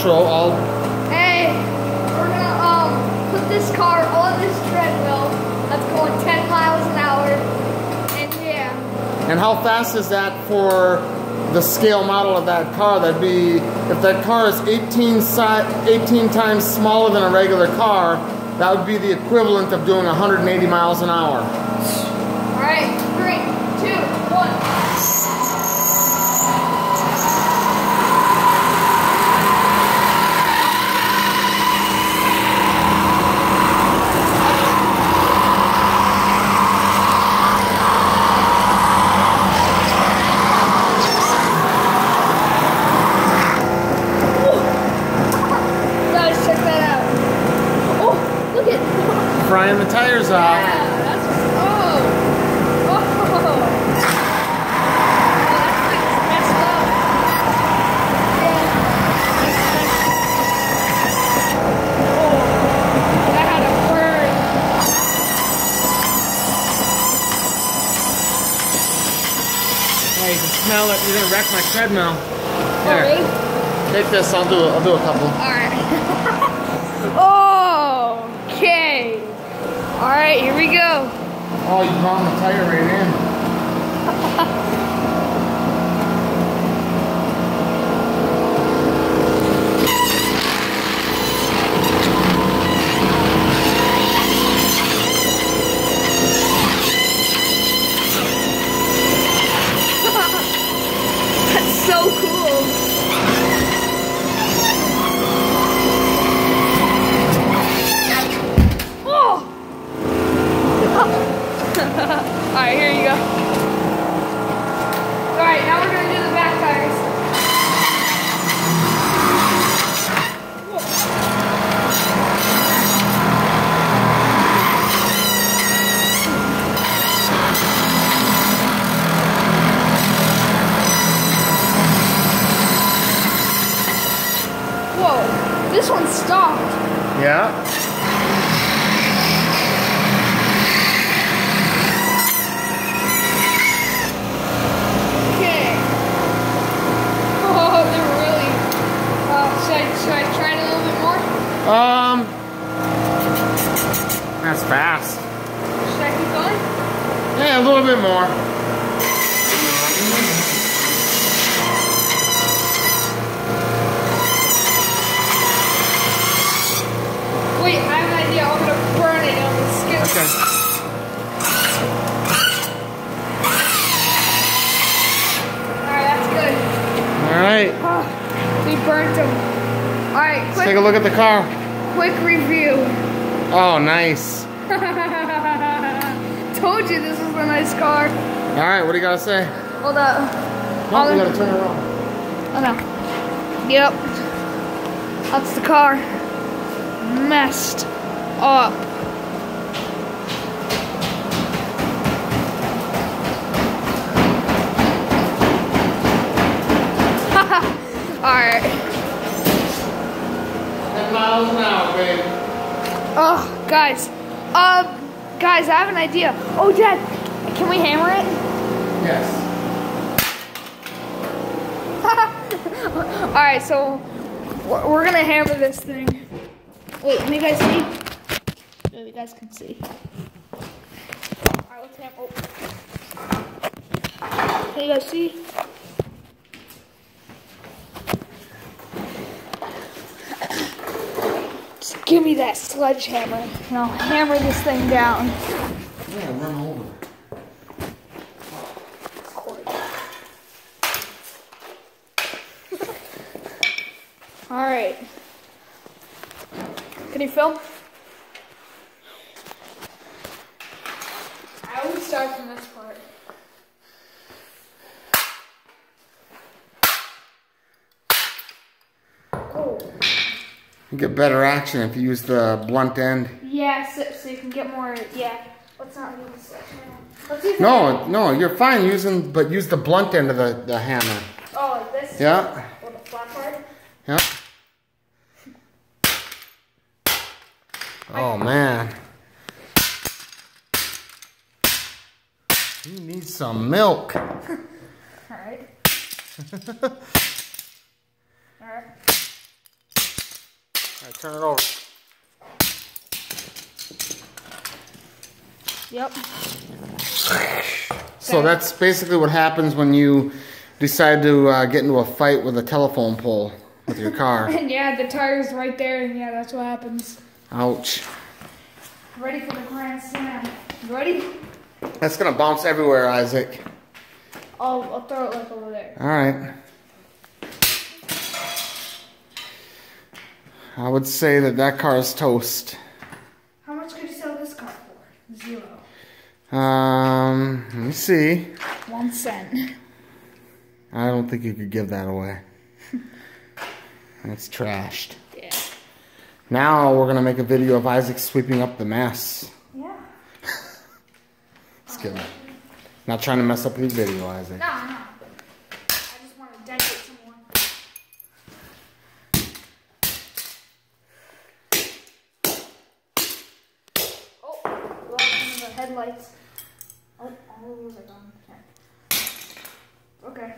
All. Hey, we're gonna put this car on this treadmill that's going 10 miles an hour, and yeah. And how fast is that for the scale model of that car? That'd be, if that car is 18 times smaller than a regular car, that would be the equivalent of doing 180 miles an hour. All right, 3, 2, 1. Frying the tires off. Yeah, that's that thing's messed up. That had a burn. Yeah, you can smell it. You're gonna wreck my treadmill. Here, Really? take this. I'll do a couple. All right. Okay. All right, here we go. Oh, you found the tire right in. That's so cool. Alright, here you go. Alright, now we're gonna do the back tires. Whoa, this one stopped. Yeah. Should I try it a little bit more? That's fast. Should I keep going? Yeah, a little bit more. Wait, I have an idea. I'm gonna burn it on the skin. Okay. Alright, that's good. Alright. We burnt them. Alright, Let's take a look at the car. Quick review. Oh, nice. Told you this was a nice car. Alright, what do you gotta say? Hold up. No, you gotta turn it around. Oh no. Yep. That's the car. Messed up. Alright. 10 miles an hour, babe. Oh, guys. Guys, I have an idea. Oh, Dad, can we hammer it? Yes. Alright, so we're gonna hammer this thing. Wait, can you guys see? No, you guys can see. Alright, let's hammer. Oh. Can you guys see? Just give me that sledgehammer and I'll hammer this thing down. Yeah, run over. Alright. Can you film? I always start from this part. Oh. You get better action if you use the blunt end. Yeah, so you can get more, yeah. Let's not use the sledgehammer. Let's use No, you're fine using, but use the blunt end of the hammer. Oh, like this? Yeah. Or the flat part? Yeah. Oh, man. You need some milk. Alright. Alright. All right, turn it over. Yep. So that's basically what happens when you decide to get into a fight with a telephone pole with your car. And yeah, the tire's right there, and yeah, that's what happens. Ouch. Ready for the grand slam. You ready? That's gonna bounce everywhere, Isaac. I'll throw it like over there. All right. I would say that car is toast. How much could you sell this car for? 0. Let me see. 1 cent. I don't think you could give that away. It's trashed. Yeah. Now we're gonna make a video of Isaac sweeping up the mess. Yeah. Just kidding. Not trying to mess up your video, Isaac. No. I just want to dent it some more. Oh, lost some of the headlights. Oh, all of those are gone. Okay.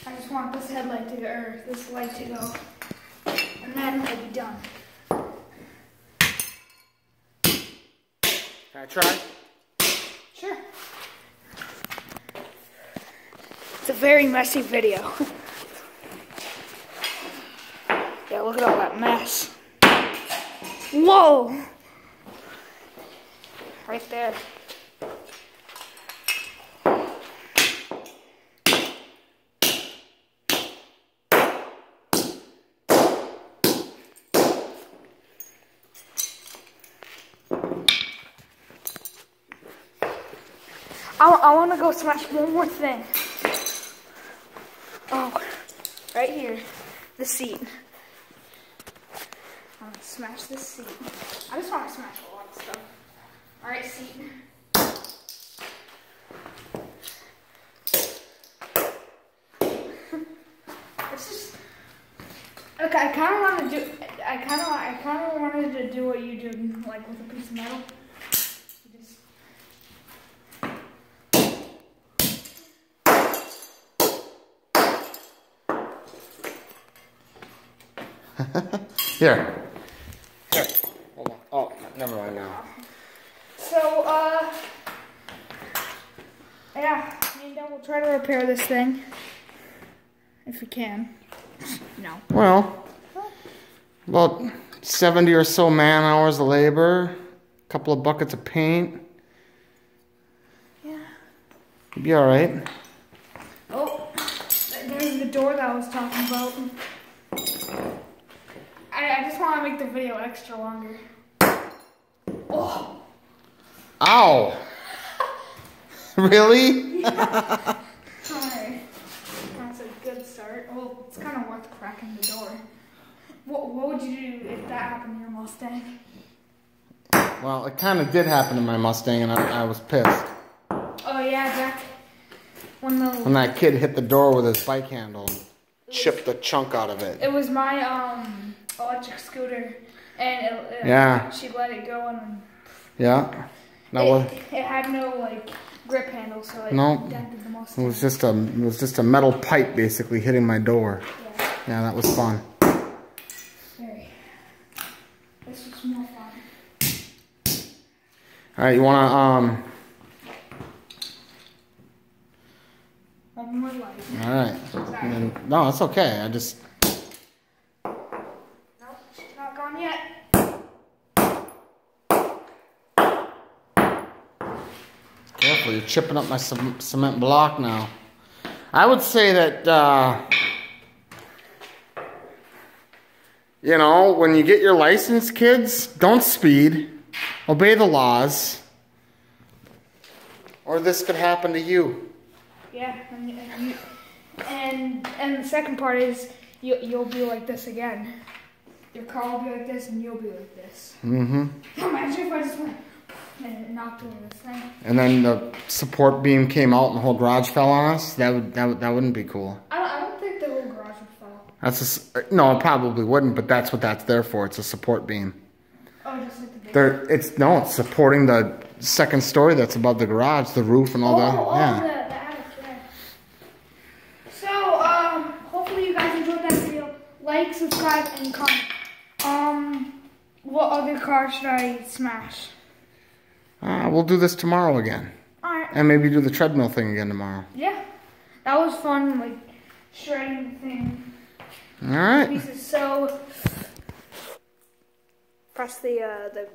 I just want this headlight to go, or this light to go, and then it'll be done. Can I try? Sure. It's a very messy video. Yeah, look at all that mess. Whoa! Right there. I want to go smash one more thing. Oh, right here, the seat. I'm going to smash this seat. I just want to smash a lot of stuff. Alright, seat. It's just... Okay, I kind of want to do... I kind of wanted to do what you do, like with a piece of metal. Here. Hold on. Oh, never mind now. So, yeah, me and Dad will try to repair this thing. If we can. No. Well, about 70 or so man hours of labor, a couple of buckets of paint. Yeah. You'll be alright. Oh, there's the door that I was talking about. I just want to make the video extra longer. Oh. Ow! Really? Yeah. Alright. That's a good start. Well, it's kind of worth cracking the door. What would you do if that happened to your Mustang? Well, it kind of did happen to my Mustang, and I was pissed. Oh yeah, back when that kid hit the door with his bike handle and chipped a chunk out of it. It was my electric scooter, and yeah, she let it go, and yeah, it had no like grip handle, so it dented the Mustang. It was just a metal pipe basically hitting my door. Yeah, that was fun. Very. This was more fun. All right, you wanna One more light. All right. And then, no, it's okay. I just. Nope, she's not gone yet. Careful, you're chipping up my cement block now. I would say that, you know, when you get your license, kids, don't speed. Obey the laws. Or this could happen to you. Yeah, and the second part is you'll be like this again. Your car will be like this, and you'll be like this. Mm-hmm. Imagine if I just went. And it knocked into this thing. And then the support beam came out and the whole garage fell on us. That wouldn't be cool. I don't think the whole garage would fall. No, it probably wouldn't, but that's what that's there for. It's a support beam. Oh, just like the big It's supporting the second story that's above the garage, the roof and all the that. attic, yeah. So, hopefully you guys enjoyed that video. Like, subscribe, and comment. What other car should I smash? We'll do this tomorrow again. Alright. And maybe do the treadmill thing again tomorrow. Yeah. That was fun, like, shredding the thing. Alright. Pieces. So, press the